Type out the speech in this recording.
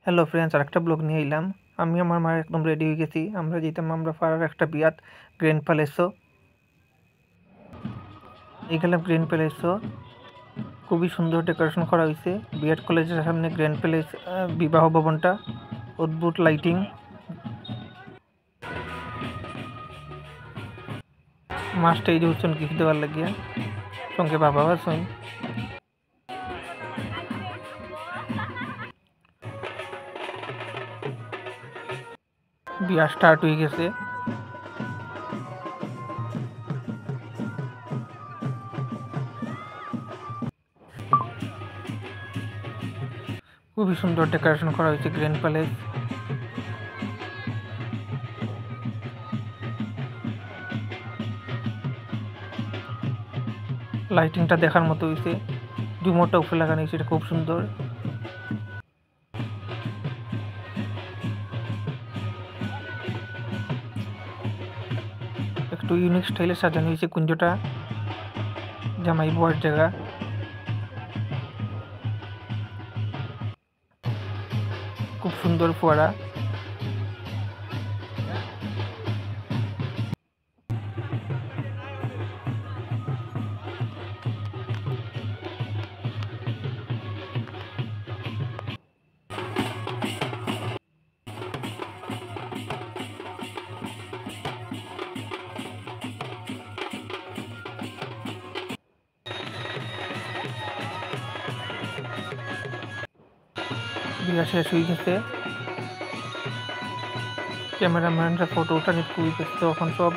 Hello friends, আরেকটা blog নিয়ে এলাম। আমি আমার মায়ের একদম রেডি হয়ে গেছি। আমরা যেতাম আমরা পাড়ার একটা বিয়াত, গ্র্যান্ড প্যালেসও। এই গেলাম গ্র্যান্ড প্যালেসও, খুবই সুন্দর ডেকোরেশন করা হয়েছে। বিএড কলেজের সামনে গ্র্যান্ড প্যালেস বিবাহ ভবনটা, অদ্ভুত লাইটিং। মাস্টার এই যে হচ্ছেন গিফট দেওয়ার লাগিয়া, সঙ্গে বাবা আছেন। বিয়া স্টার্ট হয়ে গেছে। খুবই সুন্দর ডেকোরেশন করা হয়েছে গ্র্যান্ড প্যালেস। লাইটিংটা দেখার মতো হয়েছে, ঝুমরটা উপরে লাগানো হয়েছে, এটা খুব সুন্দর। একটু ইউনিক স্টাইলে সাজানো হয়েছে কুঞ্জটা, জামাই বউয়ের জায়গা। খুব সুন্দর ফোয়ারা। বিয়া শেষ হয়ে গেছে। ক্যামেরাম্যানরা ফটো ওঠানি খুবই ব্যস্ত এখন সব।